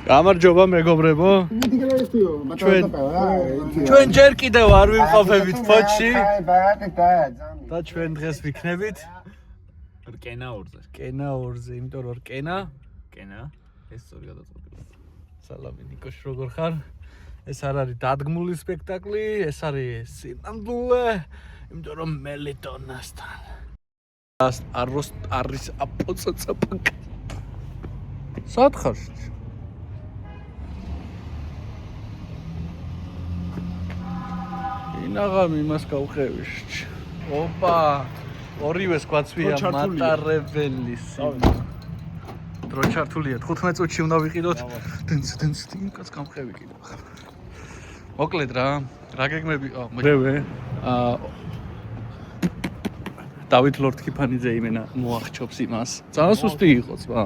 გამარჯობა მეგობრებო. ჩვენ ჯერ კიდევ არ ვიმყოფებით ფოთში. და ჩვენ დღეს ვიქნებით რკენა 2-ზე, იმიტომ რომ რკენა ეს სწორი გადაწყვეტილია. სალამი ნიკოშ, როგორ ხარ? ეს არ არის დადგმული სპექტაკლი, ეს არის სინამდვილე, იმიტომ რომ მელიტონასთან. არის აპოცაცაპაკ. სად ხარ? ინაღამ იმას გავყევი. ოპა, ორივეს გვაცვია მატარებელი. დრო ჩართულია 15 წუთში უნდა ვიყიდოთ. დენს კაც გამყევი კიდევ. მოკლედ რა გეგმები? მრევე. დავით ლორთქიფანიძე იმენა მოახჩობს იმას. ძალიან სუსტი იყო ძმა.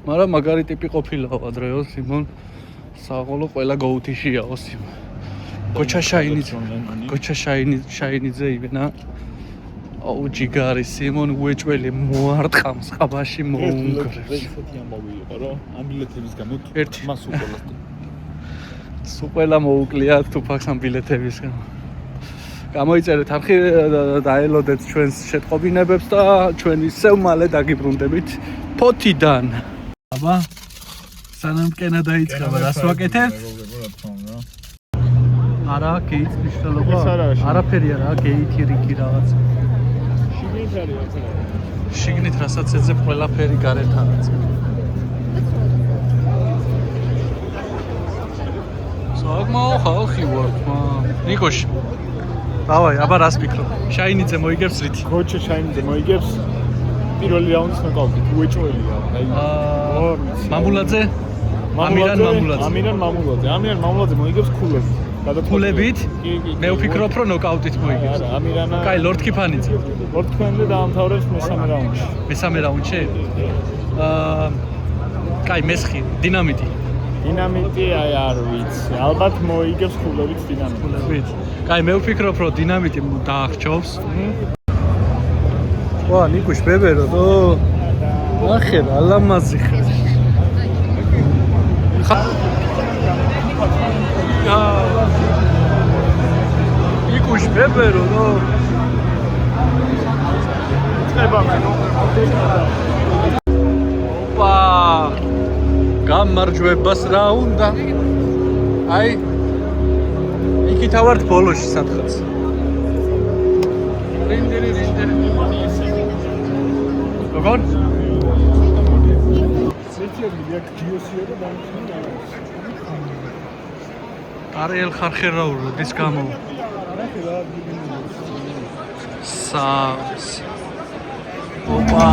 მაგრამ მაგარი ტიპი ყოფილაო ადრეო სიმონ. საყოლო ყველა გოუთიშიაო სიმონ. გოჩა შაინიძე იმენა. აუ ჯიგარი სიმონ უეჭველი მოარტყამს ყაბაში მოუნგრებს. ესეთი ამბავი იყო რომ ამ ბილეთების გამო მას უყოლას. სუყველა მოუკლია თუფაქს ამ ბილეთების გამო. გამოიწერეთ არხი დაელოდეთ ჩვენს შეტყობინებებს და ჩვენ ისევ მალე დაგიბრუნდებით ფოთიდან. აბა სანამ რკენა დაიწყება რას ვაკეთებ? არა, გეით მნიშვნელობა. არაფერი არა, გეითი რიგი რაღაც. შიგნით რასაც ეძებ ყველაფერი გარეთანაც. საკმაო ხალხი ვარ, ნიკოშ. დავაი, აბა რას ფიქრობ? შაინიძე მოიგებს რითი? გოჩა შაინიძე მოიგებს. პირველი რაუნდის ნოკაუტით, უეჭველია. მამულაძე? ამირან მამულაძე მოიგებს ქულებით. ქულებით? მე ვფიქრობ, რომ ნოკაუტით მოიგებს. არა, ამირანა. კაი, ლორთქიფანიძე. ლორთქიფანიძე დაამთავრებს მესამე რაუნდში. მესამე რაუნდში? კაი, მესხი, დინამიტი. დინამიტი აი არ ვიცი. ალბათ მოიგებს ქულებით დინამიტი. კაი, მე ვფიქრობ, რომ დინამიტი დაახჩობს. ვა, ნიკუშ ბებერო, ნახე რა ლამაზი ხარ. ნიკუშ ბებერო, ოპა გამარჯვებას რა უნდა? აი იქით ავართ ბოლოში სადღაც. რინდერი. როგორ? არიელ ხარხერაურ დის გამო. სავს. ოპა.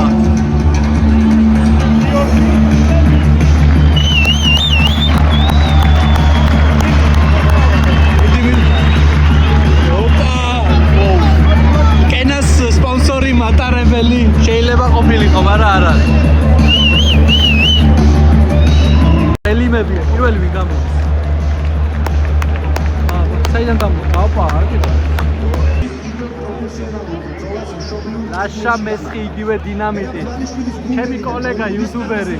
სპონსორი მატარებელი შეიძლება ყოფილიყო, მაგრამ არ არის. ელიმებია, პირველი ვინ გამოდის? საიდან გამოდის? ოპა, აკეთე. ლაშა მესხი იგივე დინამიტი. ჩემი კოლეგა იუთუბერი.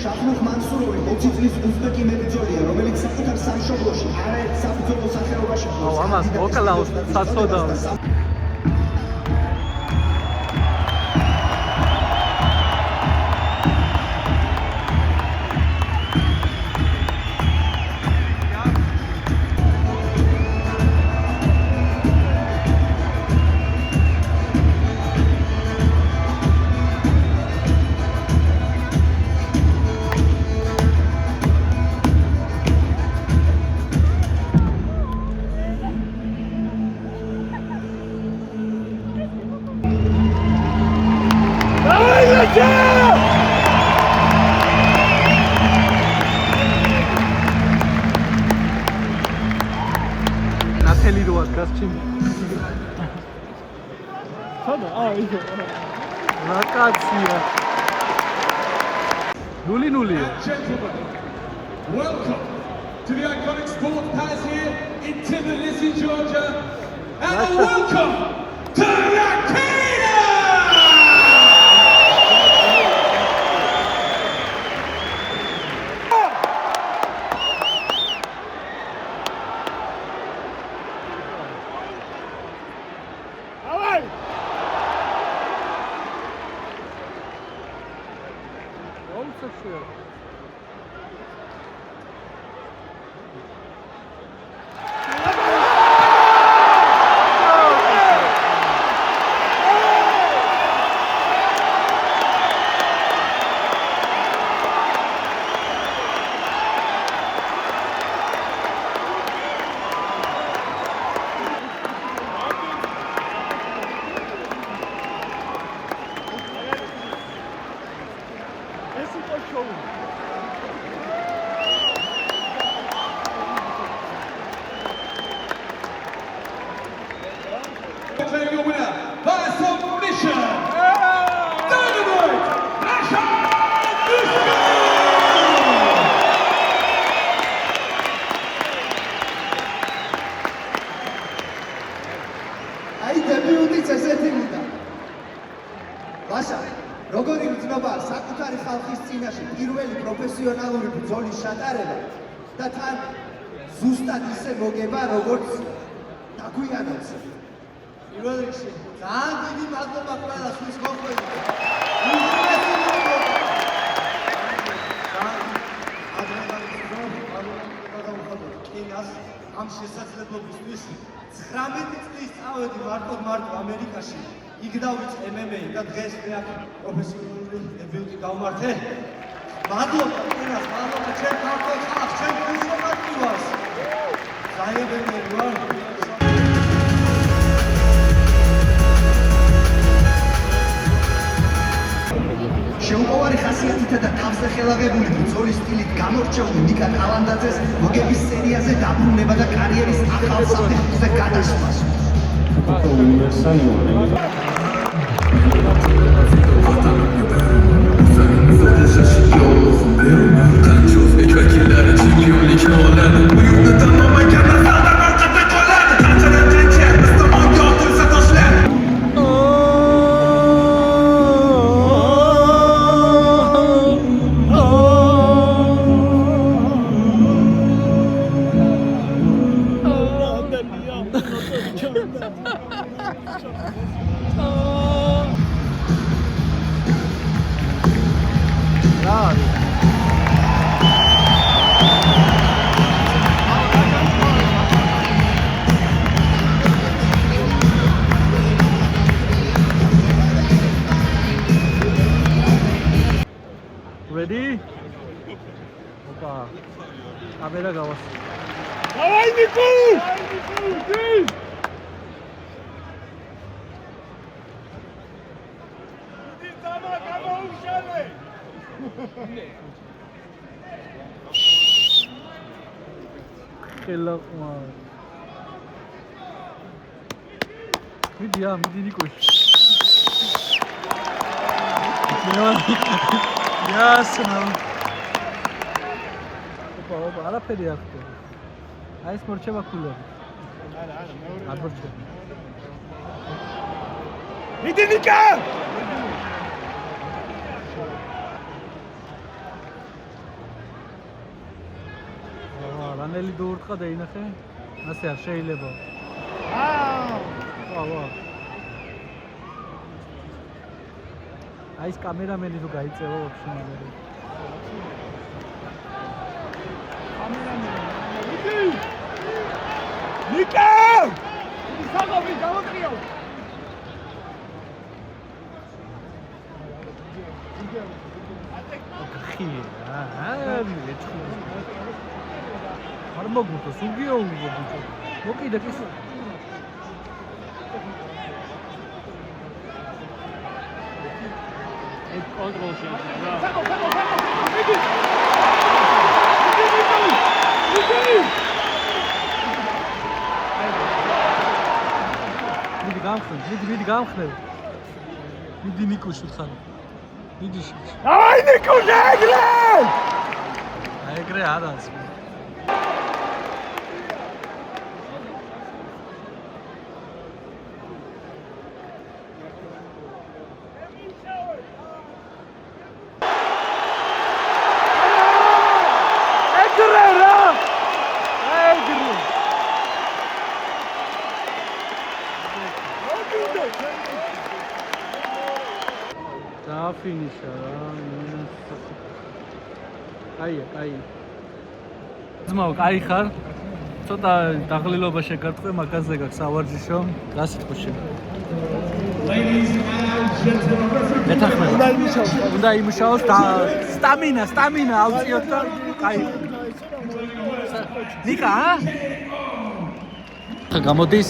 შაჰმუხ მანსუროვი 20 წლის უზბეკი მებრძოლია, რომელიც საკუთარ სამშობლოში არაერთ საბრძოლო სახეობაში აუ ამას მოკლავს საწოდავს. ნათელი როა გასჩიმი. სადა? იქ. რა კაცია. 0-0. Welcome to the iconic Sport Palace here in Tbilisi, Georgia, and welcome to Rakina! ბრძოლის შეტარება და თან ზუსტად ისე მოგება, როგორც დაგვიანებს. პირველ რიგში ძალიან დიდი მადლობა ყველა ხმის მოხდებით. ამ შესაძლებლობისთვის 19 წლის წავედი მარტო ამერიკაში. იქ დავიწყე MMA და დღეს მე აქ პროფესიონალური დებიუტი გავმართე. მადლობა ყველას, მადლობა ჩემ ქართულ ხალხს, ჩემ გულშემატკივარს. ძალიან ბევრი ვარ. შეუპოვარი ხასიათითა და თავზე ხელაღებული ბრძოლის სტილით გამორჩეული ნიკა კალანდაძეს მოგების სერიაზე დაბრუნება და კარიერის ახალ საფეხურზე გადასვლას. Ready? Opa. Kamera gawas. Давай, Нику! Иди сама, кого ушали? Хела. Мидия, Никош. Ясно. Опа, არაფერი არ ხდება. აი ეს მორჩება ქულები. არ მორჩება. Иди, Ника! რანელი დაურტყა და ინახე? ასე არ შეიძლება. ვა. აი ეს კამერამენი თუ გაიწევა ვაფშე მაგარი. Ника! საღამი გავაკრიო. ხია, მეჩხი. არ მოგუто, სუგიო მოგუto. მოკიდა კი. ეს კონტროლში რა. მიდი გამხნევ. მიდი ნიკოში ხარ. მიდი შე. Давай, Нику, ეგრე! ეგრე არას. Finiša, აი. ძმაო, კაი ხარ? ცოტა დაღლილობა შეგარტყე, მაგაზე გაქვს ავარჯიშო. გასიტყვი შენ. უნდა იმუშაოს და სტამინა ავწიოთ და კაი. ნიკა, გამოდის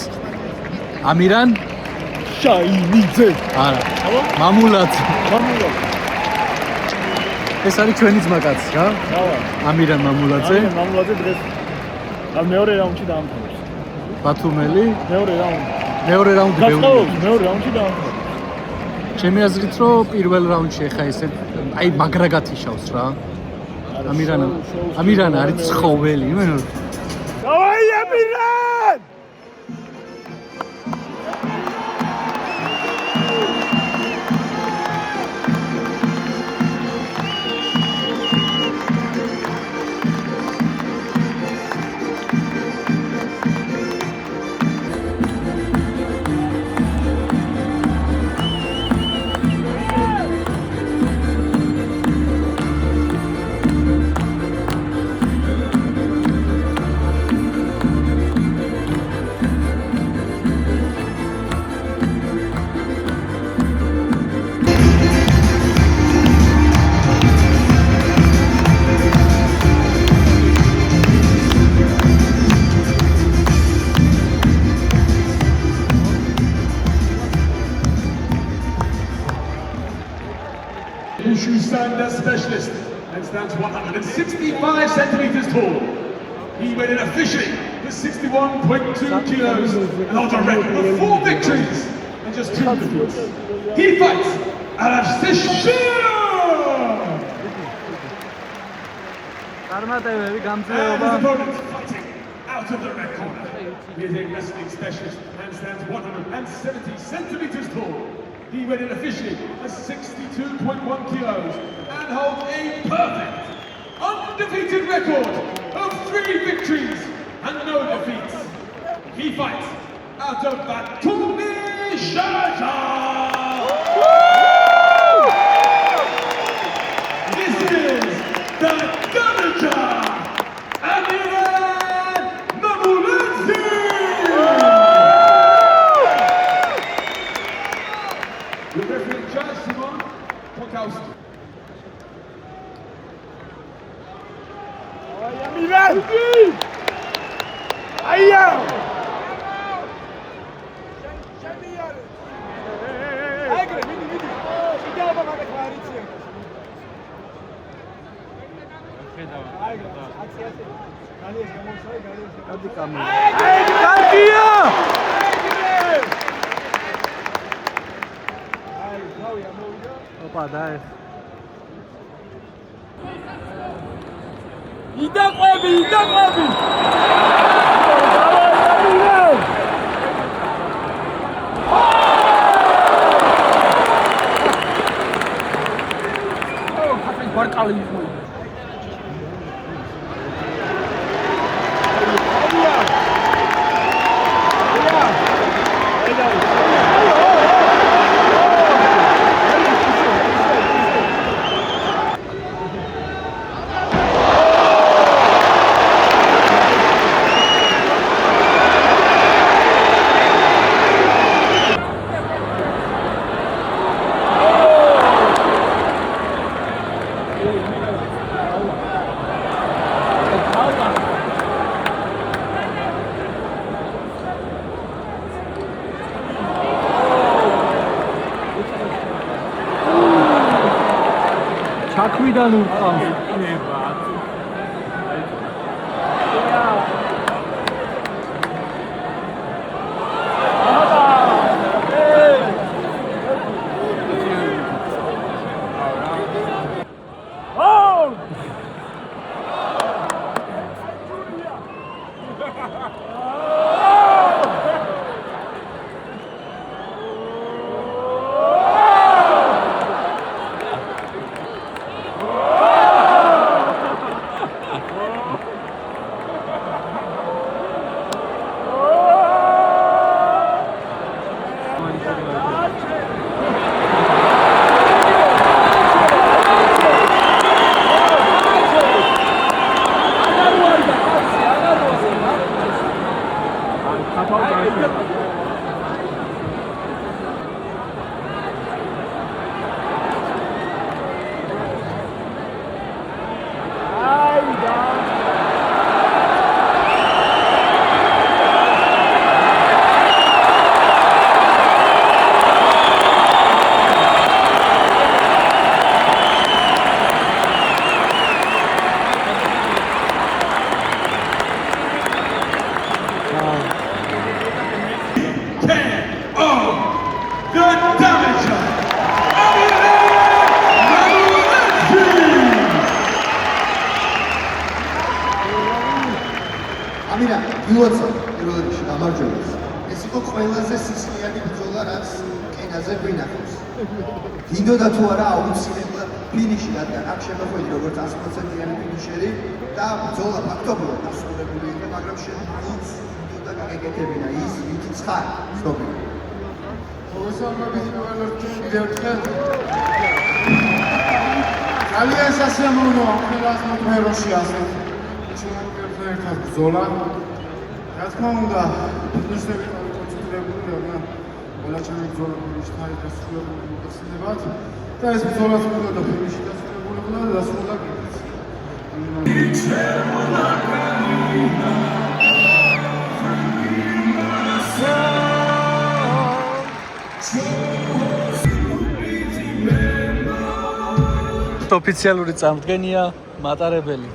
ამირან შაინიძე. არა. მამულაძე. ეს არის ჩვენი ძმაკაცი რა? ამირან მამულაძე. მამულაძე დღეს მეორე რაუნდში დაამთავრებს. ბათუმელი? მეორე რაუნდი. მეორე რაუნდი მეორე რაუნდში დაამთავრებს. ჩემი აზრით რომ პირველ რაუნდში ხა ესე აი მაგრა გათიშავს რა. ამირან არის ცხოველი, იმენ. დავაი ამირან! stands 165 centimeters tall. He weighed in officially for 61.2 kilos and holds a record of 4 victories and just 2 defeats. He fights out of Sicily. წარმატებები, And გამძლეობა. his opponent fighting out of the red corner. He is a wrestling specialist and stands 170 centimeters tall. He weighed in officially for 62.1 kilos and holds a perfect, undefeated record of 3 victories and no defeats. He fights out of Batumi, Georgia. This is the Damager Amiran Namuladze. The referee judge Simon Polkowski. ოპა, დაე. იდაყვები! ჩაქვიდან ურყავს. გილოცავ პირველ რიგში გამარჯვებას. ეს იყო ყველაზე სისხლიანი ბრძოლა, რაც კენაზე გვინახავს. გინდოდა თუ არა აუცილებლად ფინიში, რადგან აქ შემოხვედი როგორც 100%-იანი ფინიშერი და ბრძოლა ფაქტობრივად დასრულებული იყო, მაგრამ შეგვიძლია გინდოდა გაგეკეთებინა ის, ვინც ხარ, ცნობილი. მოგესალმებით პირველ რიგში კიდევ ერთხელ. ძალიან სასიამოვნოა ყველას მოთმეროში ასეთ შემოგვიერთდა ერთად ბრძოლა. რა თქმა უნდა, ფინიშები კონცენტრირებული, მაგრამ ყველა ჩემი ბრძოლა ფინიშთან დასრულებული მოგხსნებათ და ეს ბრძოლაც უნდა და ფინიში დასრულებული უნდა და დასრულდა კიდეც. ოფიციალური წამდგენია მატარებელი.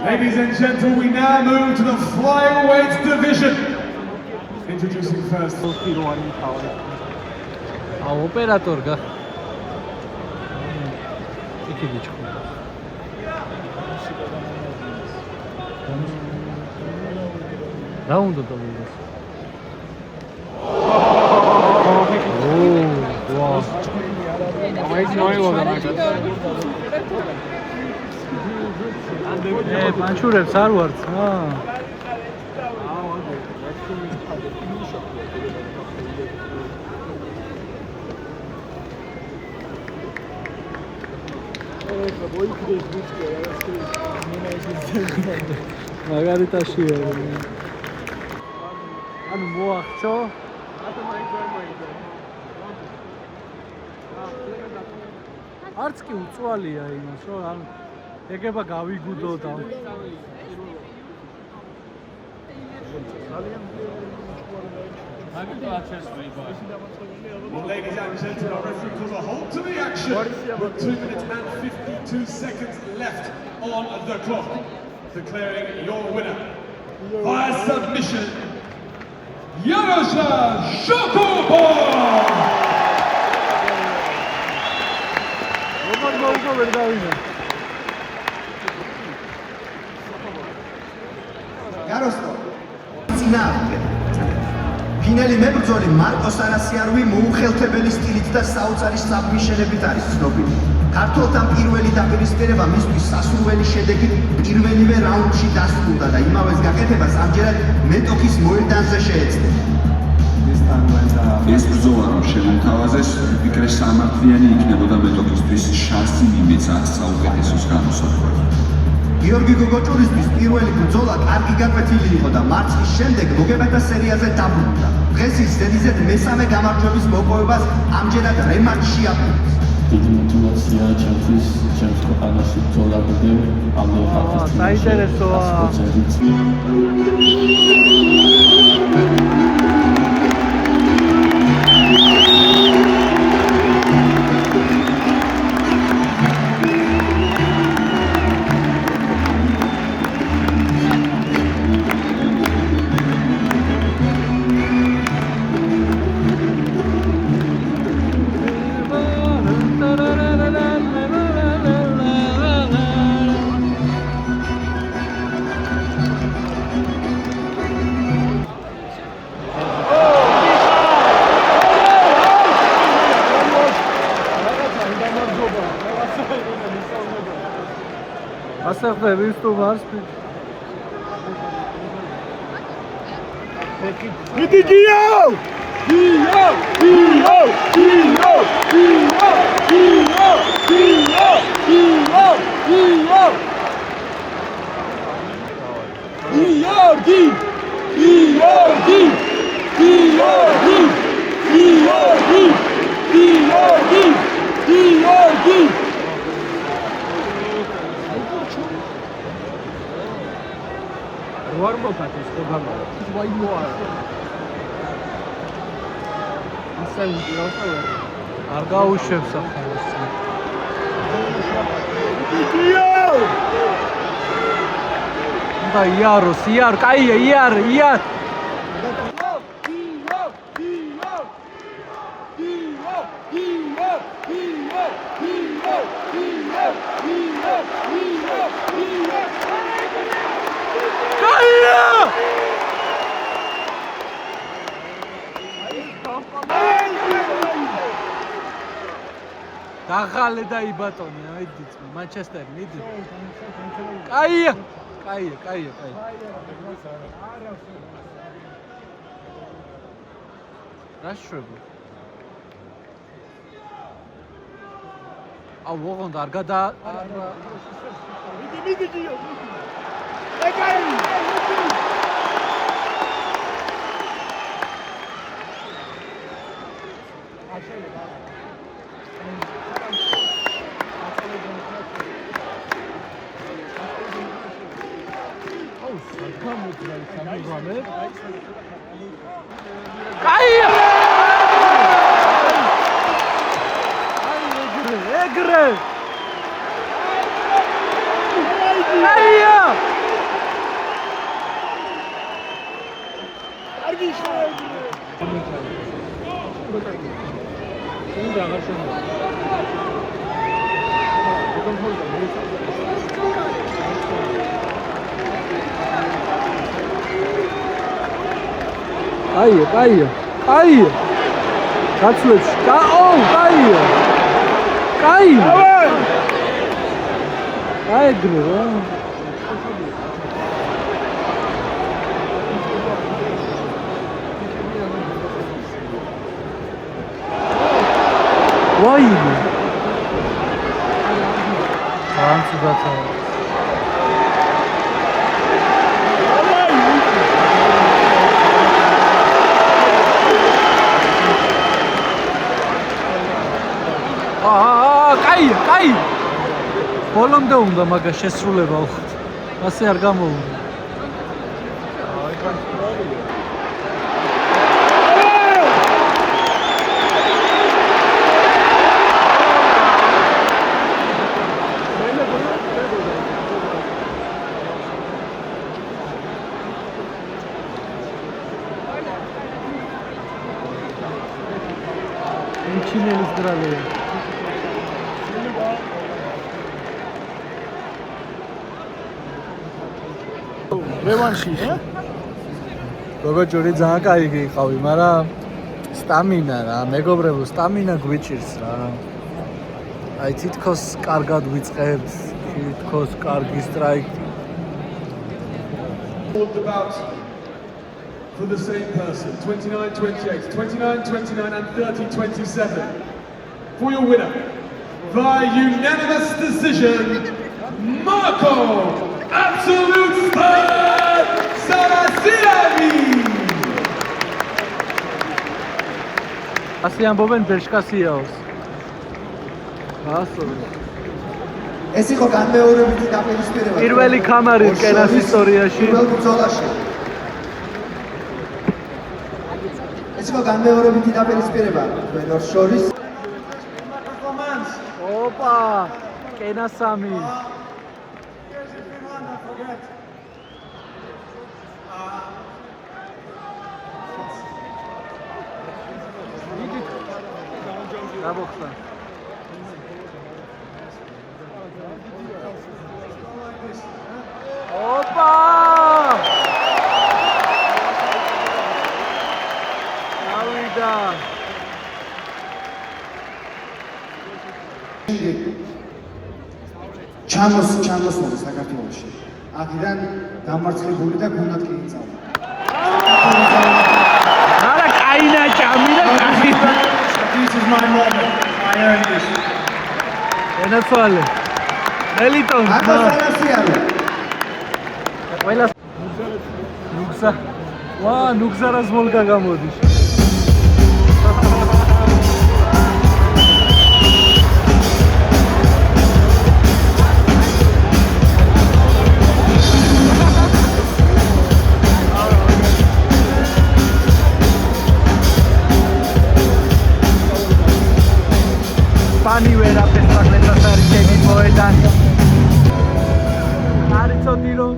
Ladies and gentlemen, we now move to the flyweight division. Introducing first. ოპერატორ გა. იქი გიჩქო. რა უნდა დავიღოს? ვაუ. მაიც მოიგონა მაგას. პანჩურებს არ ვართ, მაგარიტაშია. ანუ მოახჩო. არც კი უწვალია იმას, რომ ანუ ეგება გავიგუდო და Well, ladies and gentlemen, our referee calls a halt to the action with 2 minutes and 52 seconds left on the clock, declaring your winner via submission, Yaroslav Shokobov! როგორ მოუგო ვერ დავინე. Yaroslav. წინააღმდეგ. ფინალი მებრძოლი მარკო სარასიაროვი მოუხელთებელი სტილით და საოცარი საბმიშენებით არის ცნობილი. ქართველთან პირველი დაპირისპირება მისთვის სასურველი შედეგით პირველივე რაუნდში დასრულდა და იმავეს გაკეთებას ამჯერად მეტოქის მოედანზე შეეცდა. ეს ბრძოლა რომ შემოთავაზეს, ვფიქრე სამართლიანი იქნებოდა მეტოქისთვის შანსი მიმეცა საუკეთესოს გამოსახვევად. გიორგი გოგოჭურისთვის პირველი ბრძოლა კარგი გაკვეთილი იყო და მარცხის შემდეგ მოგებათა სერიაზე დაბრუნდა. დღეს ის ზედიზედ მესამე გამარჯვების მოპოვებას ამჯერად რემატჩში აპირებს. დიდი мотивация ჩემთვის ჩემს ქვეყანაში ბრძოლა გდებ ამ ხალხის საინტერესოა. ასახდა ვისტუმარს მიდი გიო! გიო! გიო! გიო! გიო! გიო! გიო! გიო! გიო! გიორგი! გიორგი! გიორგი! გიორგი! გიორგი! გიორგი! ვარ მოკატეს პროგრამა. ვაი მოა. ისე უძრავსა არ გაუშვებს ახალს. გიო! და იაროს, იარ, კაია, იარ, იარ. დაღალე და იბატონე, აიდიც, მანჩესტერი, მიდი. კაია, კაია, კაია, კაია. რა შვება? აუ, ოღონდ არ გადა მიდი გიო. ეკაი! კაია! ეგრე! კაია! კარგი შეეგრე! კაია! გაცვლებს. კაია! ეგრე რა. ვაიმე. ანცუდაცა. კაი! ბოლომდე უნდა მაგას შესრულება უხოთ. ასე არ გამოუნა. ჩინელის დრალია. რევანში, გოგოჯური ძალიან კაი გიყავი, მაგრამ სტამინა რა, მეგობრებო, სტამინა გვიჭირს რა. აი თითქოს კარგად ვიწყებთ, თითქოს კარგი სტრაიკი. For the same person, 29-28, 29-29 and 30-27. For your winner, by unanimous decision, Marco Absolute Star Sarasiani! ასე ამბობენ ბერშკასიაოს. ასწორე. ეს იყო განმეორებითი დაპირისპირება. პირველი კამარი კენას ისტორიაში. პირველ ბრძოლაში. ეს იყო განმეორებითი დაპირისპირება თქვენ ორ შორის. ოპა! კენასამი. დაბოხდა. ოპა! ავიდა. ჩამოსვლა საქართველოში. აქედან დამარცხებული და გუნდად კი იწავა. არა კაინა ჭამინა კაი. This is my moment. I earned this. ენაცვალე. ელიტონ. აკასანასიარო. ყველა ნუგზა. ვა, ნუგზარას მოლგა გამოდის. Pani vera pesaklet asarikemi moedan. Aritsotiro.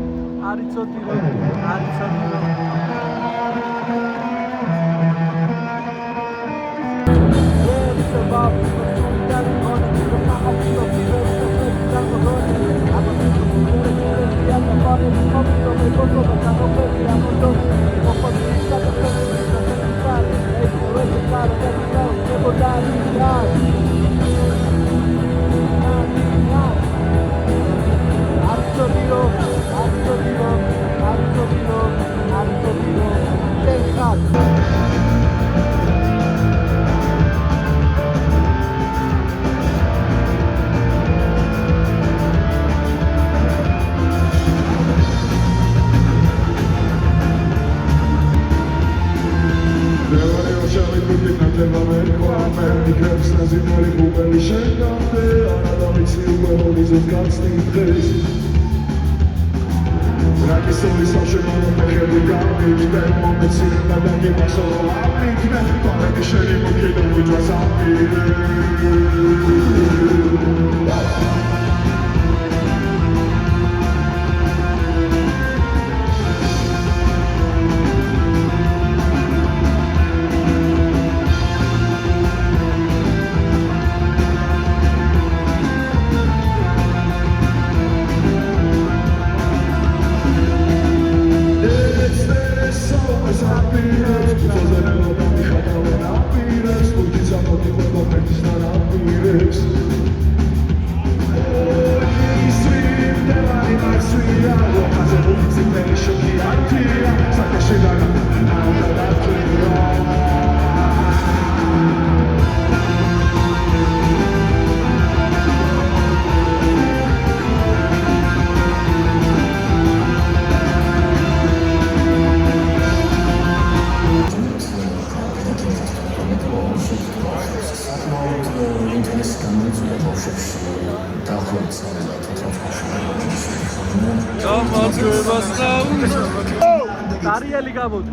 Arieli გამოდი.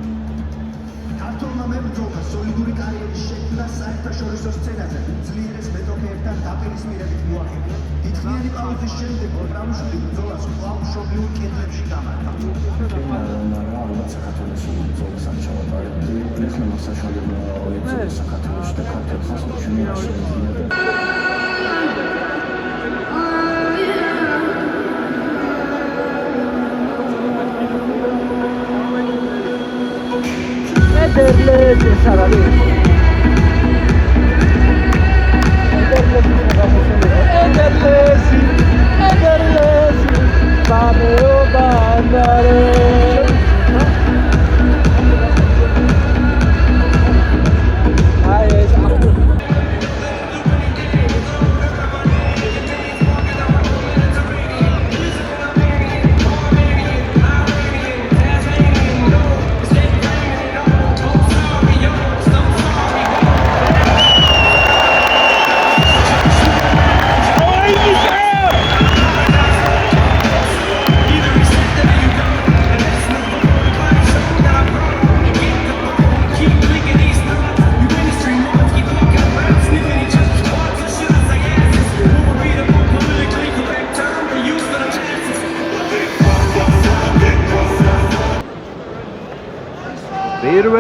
ქართულმა მებრძოლმა სოლიდური კარიერის შექმნა საერთაშორისო სცენაზე ძლიერეს მეტოქეებთან დაპირისპირებით მოახერხა. დიდხნიანი პაუზის შემდეგ პროგრამული ბრძოლას კვლავ მშობლიურ კედლებში გამართა.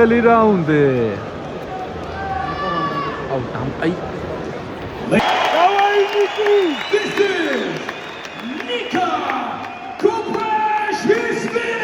პირველი რაუნდი. აი This is Nika Kuprashvili!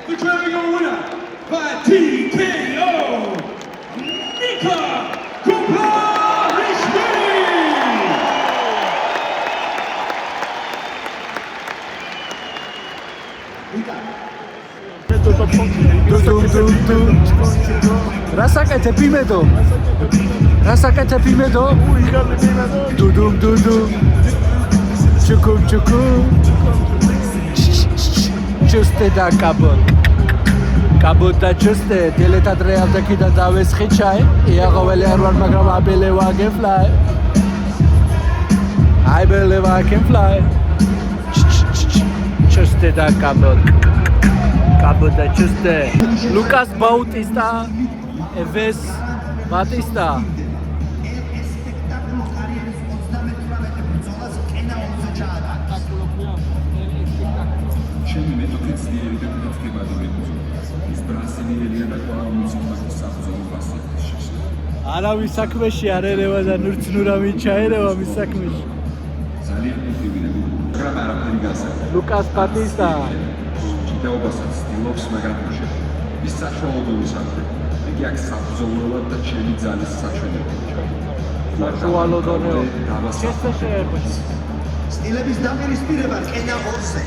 Declaring a winner by TKO, Nika Kuprashvili! Rasakete pimedo. Rasakete pimedo. Dudum dudum. Chukum chukum. Juste da kabot. Kabot da juste. Deleta real da kida da veskhichay. Ya qoveli ar var magram abele wa can fly. I believe I can fly. Juste da kabot. Kabot da juste. Lucas Bautista. Eves Batista. ჩემი მეტოქე ძლიერი და ფეთქებადი მებრძოლი. ის ბრაზილიელია და კვალამუციკაში საბრძოლო ბასკეტის შესახებ. არავის საქმეში არ ერევა და ნურცნურავი ჩაერევა მის საქმეში. ძალიან მიხივირებული, მაგრამ არაფერი გასაგებია. Lucas Batista. ჭიდაობასაც ცდილობს, მაგრამ ის საშუალო დონის ახლია. იგი აქ საბრძოლველად და ჩემი ძალის საჩვენებელია. საშუალო დონეო. შესა შეერხო. სტილების დაპირისპირება კენა ორზე.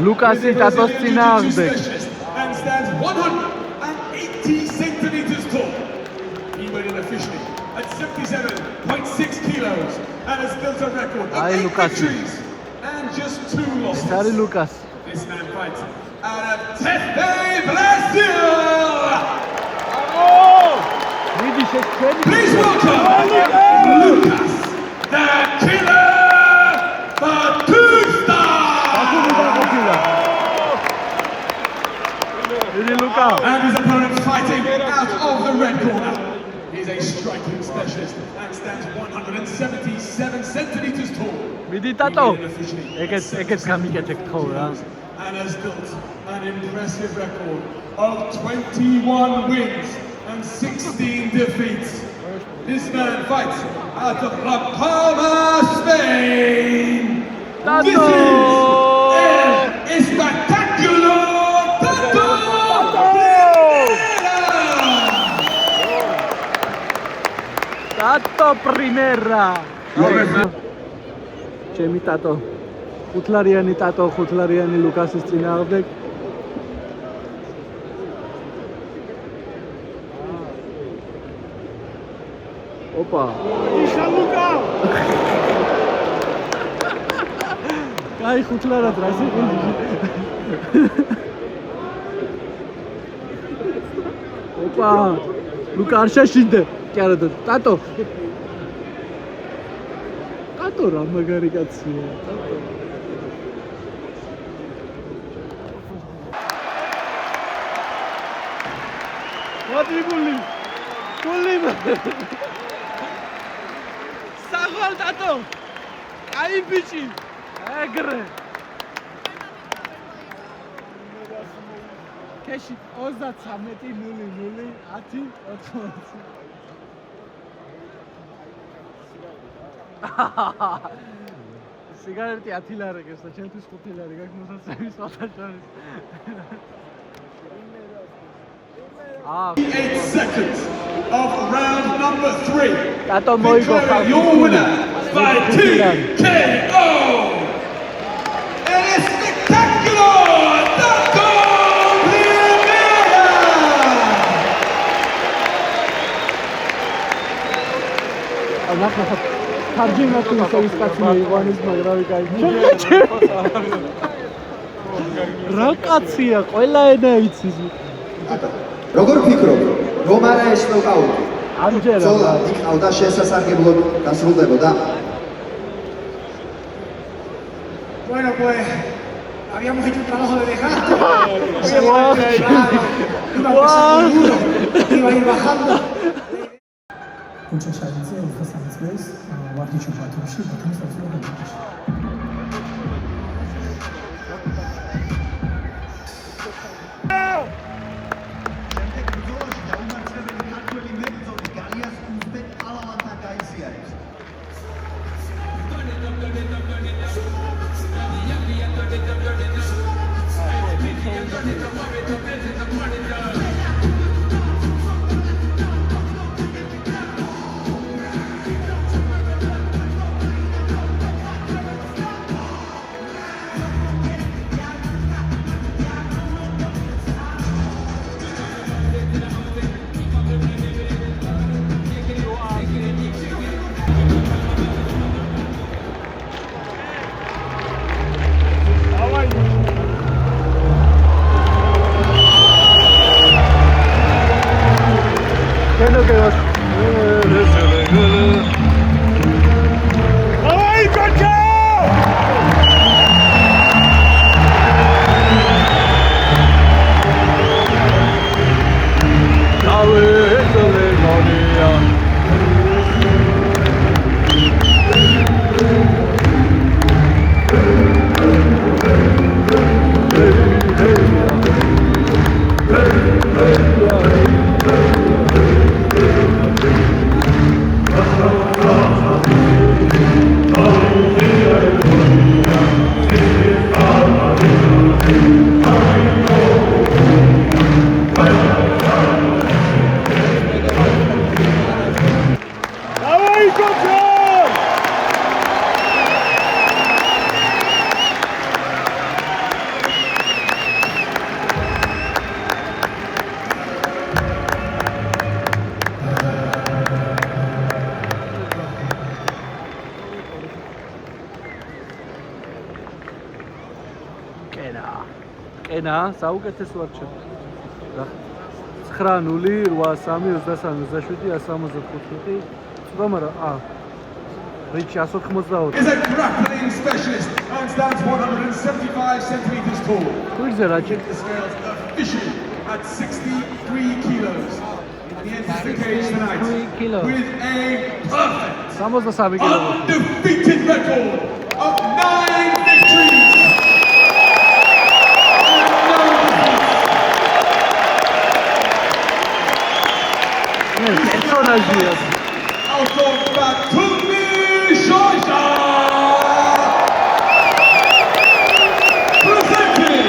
ლუკასი ტატოს წინააღმდეგ. And stands 180 centimeters tall. He weighed in officially at 77.6 kilos and has built a record of 8 victories and just 2 losses. Sorry, Lucas. This man fights out of Tefé, Brazil. Please welcome Lucas, the Killer Batista. And his opponent fighting out of the red corner. He's a striking specialist and stands 177 centimeters tall. And has built an impressive record of 21 wins and 16 defeats. This man fights out of La Palma, Spain. This is El Espectacular Tato Tato Primera. ჩემი ტატო. ხუთლარიანი ტატო, ხუთლარიანი ლუკასის წინააღმდეგ. ოპა. იშა ლუკა. კაი ხუთლარად რა სიყიდე. ოპა. ლუკა არ შეშინდე. კი არა ტატო. ტატო რა მაგარი კაცია, ტატო. Guli. Sagal tato. Ai bichi. Agre. Keshi 33 სიგარეტი 10 ლარი გესა, ჩემთვის 5 ლარი გაქვს მოსაცემის ვაჭარს. 8 seconds of round number 3. Tato moigo your winner by TKO. El Espectacular Tato Primera. Tarjima tu ის კაცი მეიყვანეს, მაგრამ კაი. რა კაცია, ყველა ენა იცის. როგორ ფიქრობ, რომ არა ეს ნოკაუტი? ამჯერად ზოლა იქნავდა შესასარგებლოდ დასრულდებოდა. Bueno, pues habíamos hecho un trabajo de dejar. Iba a ir bajando. Muchas gracias, ustedes ves, guardi chupatos, batemos a flor de კენა, საუკეთესო არჩევანი. 9-0-8-3-23-27-175. ცოტა მაგრამ Rich 180. Is a grappling specialist and stands 175 centimeters tall. Who is the Rajik? The scales officially at 63 kilos. And he enters the cage tonight 63 kilos. with a perfect, 63 kilos. undefeated record of 9 victories. Personages. Out of Batumi Shoja, presenting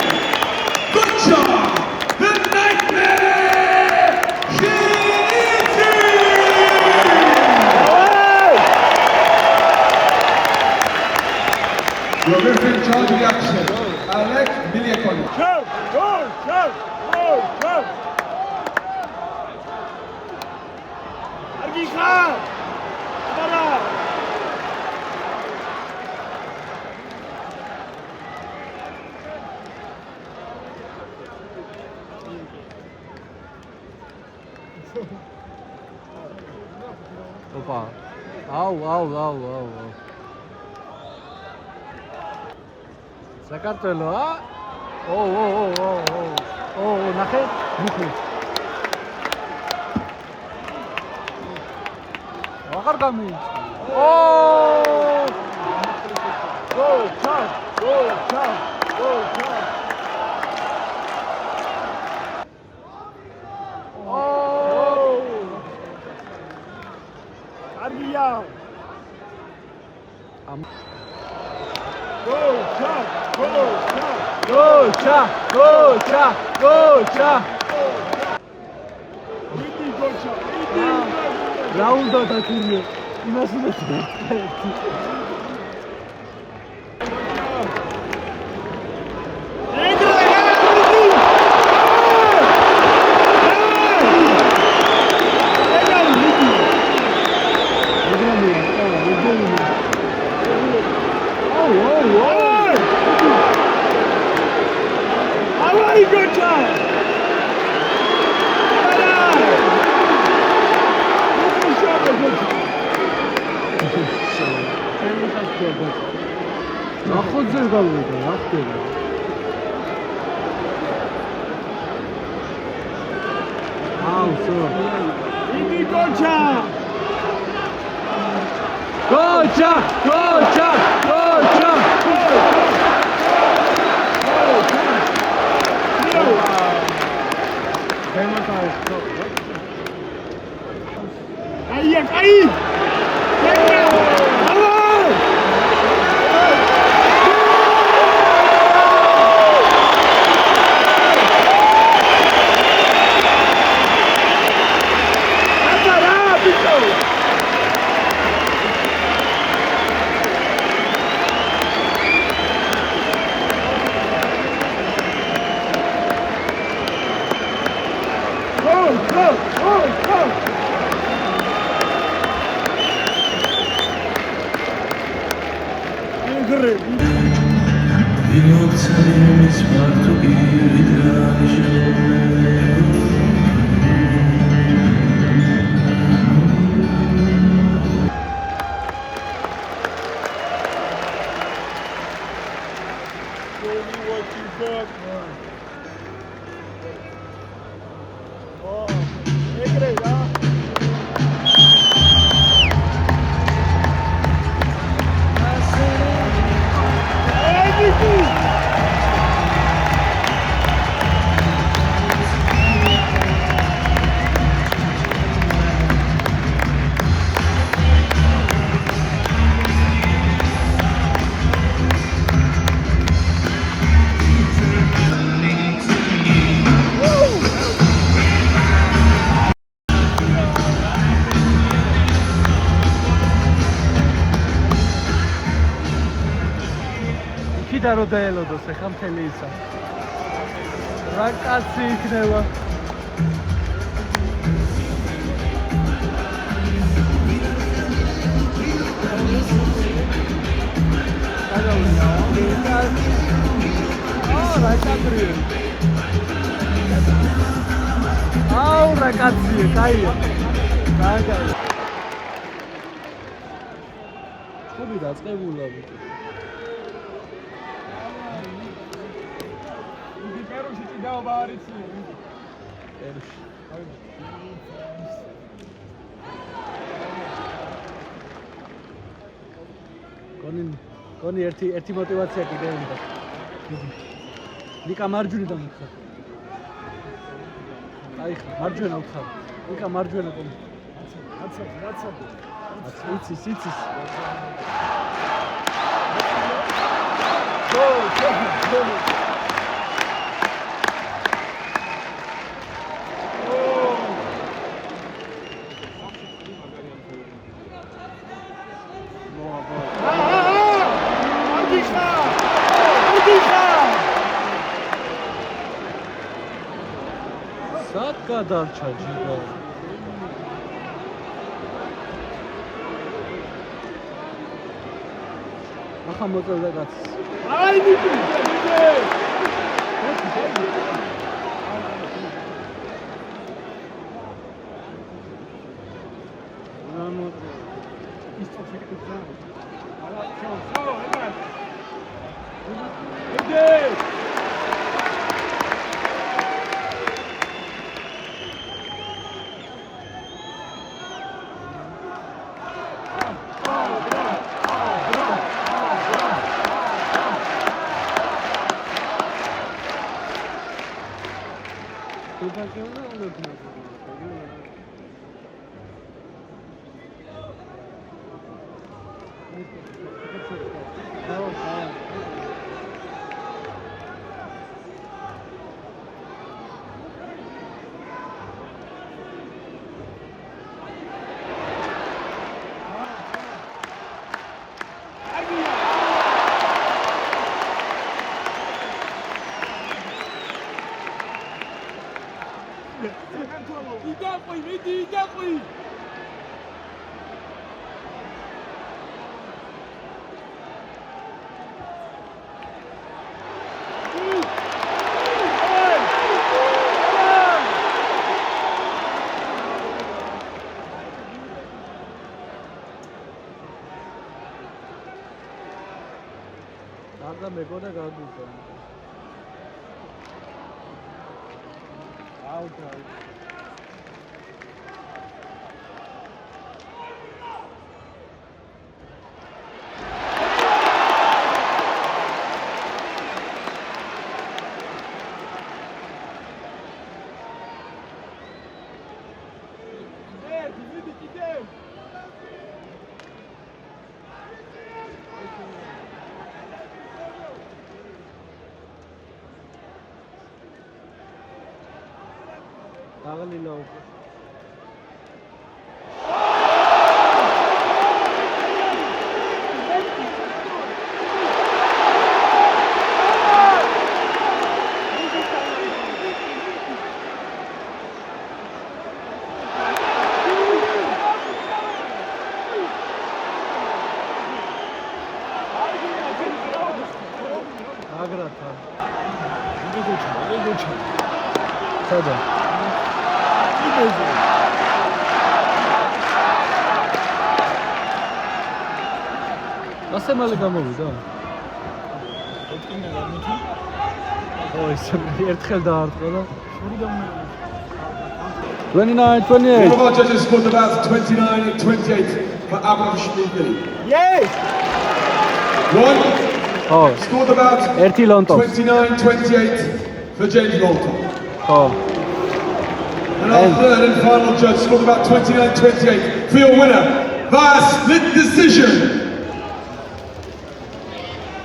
Guncha, the Nightmare Shinichi. Your referee in charge of the action, Alek Miliakovic. Opa. Au. საქართველო, ა? ნახე, მუხლი. აღარ გამიჩნდა. გოლ ჩა. კარგია. Go, cha! Raul da takılıyor. Nasıl da ნახოძე გავიდა, რა ხდება? აუ, იგი გოჩა! Ai! რო დაელოდოს ახლა მთელი ისა. რა კაცი იქნება. აუ რა კაცია, კაია. კაი. ხობი დაწყებულა ბიჭო. იგი პერუში ჭიდაობა არ იცი. პერუში. კონი ერთი мотиваცია კიდე უნდა. ნიკა მარჯვნიდან მიხარ. აი ხა მარჯვენა უთხარ. ნიკა მარჯვენა კონი. რაცა. იცის. გო. სად გადარჩა ჯიგა? ახლა მოწევდა კაცს. აი ნიკი! იძაყვი! გარდა მეგონა გადუზა. აუტა. დაღლილა უკვე. აგრათა. იგოჩა. სადა? ასე მალე გამოვიდა? ერთხელ დაარტყა და 29-28. One of our judges scored about 29-28 for Abrashvili. Yes! One scored about 29-28 for James Lawton. And our third and final judge scored about 29-28 for your winner via split decision,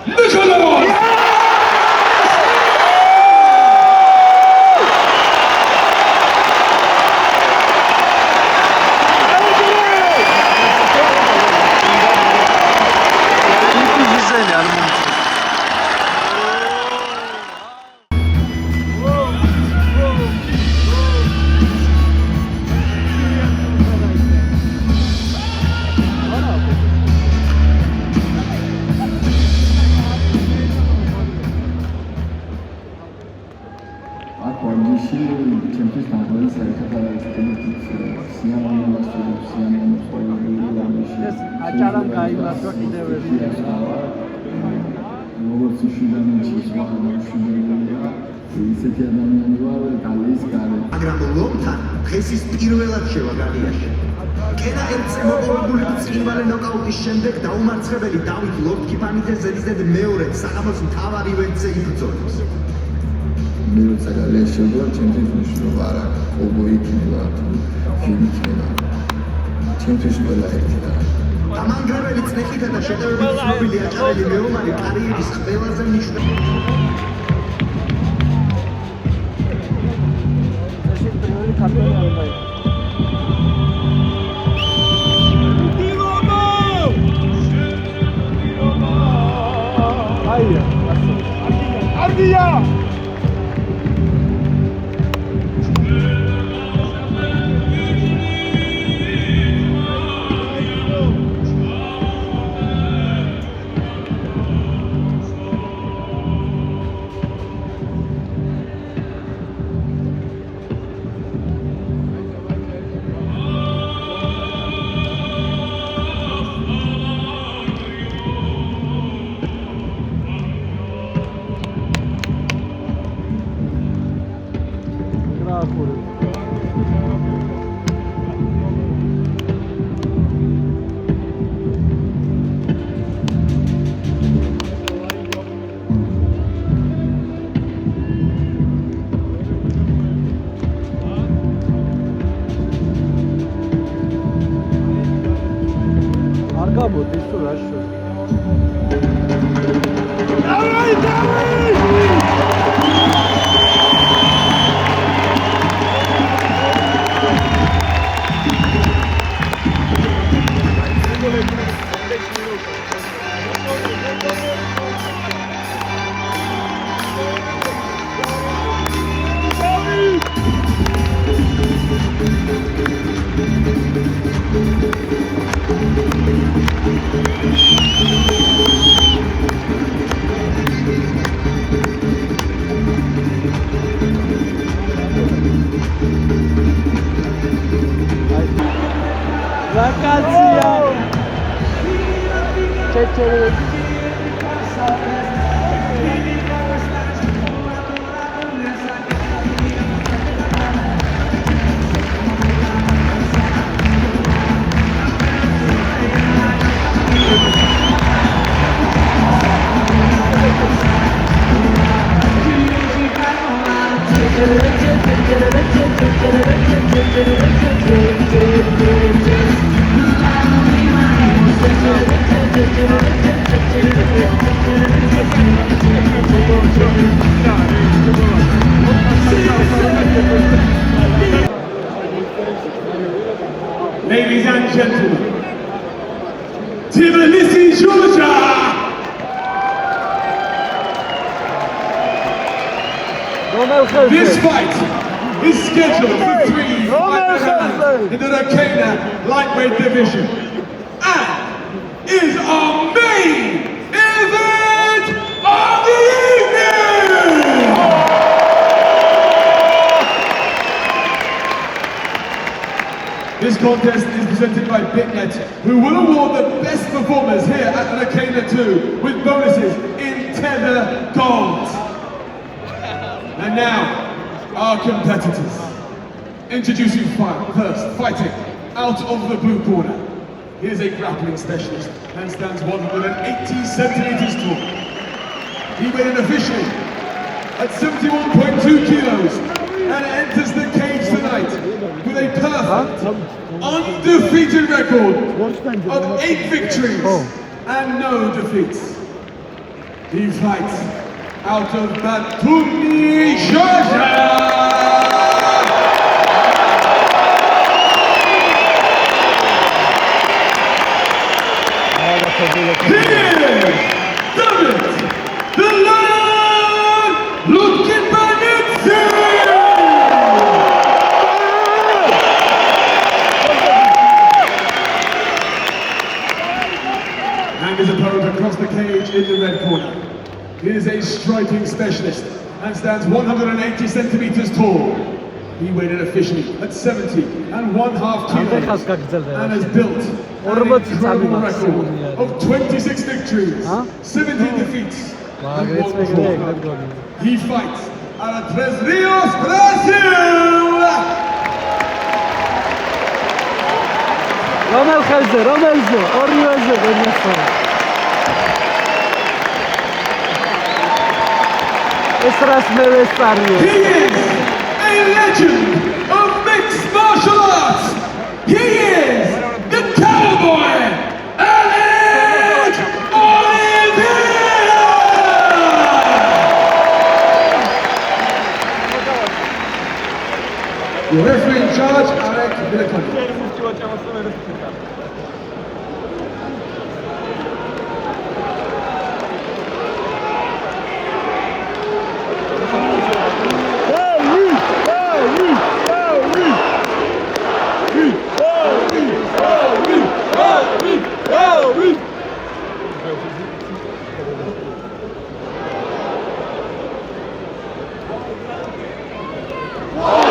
Nikolai! მაშინ ჩემთვის დაგვეც საერთოდ არ არის სიამოვნო მასწავლებელი სიამოვნო სწავლებული ეს აჭარამ გაიმართვა კიდევ როგორც უშუალოდ შეგვიძლია ისეთი ადამიანი ვარ გალიის გარეთ მაგრამ ლომთან დღეს ის პირველად შევა გალიაში კენა ერთზე მოპოვებული წინვალე ნოკაუტის შემდეგ დაუმარცხებელი დავით ლორდ-კიპანიძე ზედიზედ მეორედ საღამოს მთავარ ივენტზე იბრძოლებს. მე როცა გალიაში შევდივარ ჩემთვის მნიშვნელობა არ აქვს ობო იქნება ვინ იქნება ჩემთვის ყველა ერთია დამანგრეველი წნეხითა და შეტევებით ცნობილი აჭარელი მეომარი კარიერის ყველაზე მნიშვნელოვანი Ladies and gentlemen, Tbilisi, Georgia! This fight is scheduled for 3 fight rounds in the Rakena lightweight division and is our main event of the evening! This contest is presented by BitNet, who will award the best performers here at Rakena 2 with bonuses in Tether Gold. And now, our competitors. Introducing first, fighting out of the blue corner. He is a grappling specialist and stands 180 centimeters tall. He weighed in officially at 71.2 kilos and enters the cage tonight with a perfect, undefeated record of 8 victories and no defeats. He fights out of Batumi, Georgia! Here's David, the Lion, Lutkin-Banitze! And his opponent across the cage in the red corner. He is a striking specialist and stands 180 centimeters tall. He weighed in officially at 70.5 kilos and has built an incredible record of 26 victories, 17 defeats, and 1 draw. He fights out of Tres Rios, Brazil! რომელ ხელზე, რომელზე? ორივეზე ვენესა. ეს რას მე ვესწარიო? He is a legend of mixed martial arts. He is the cowboy, Alec Oliveira! Your referee in charge, Alec Oliveira. Whoa!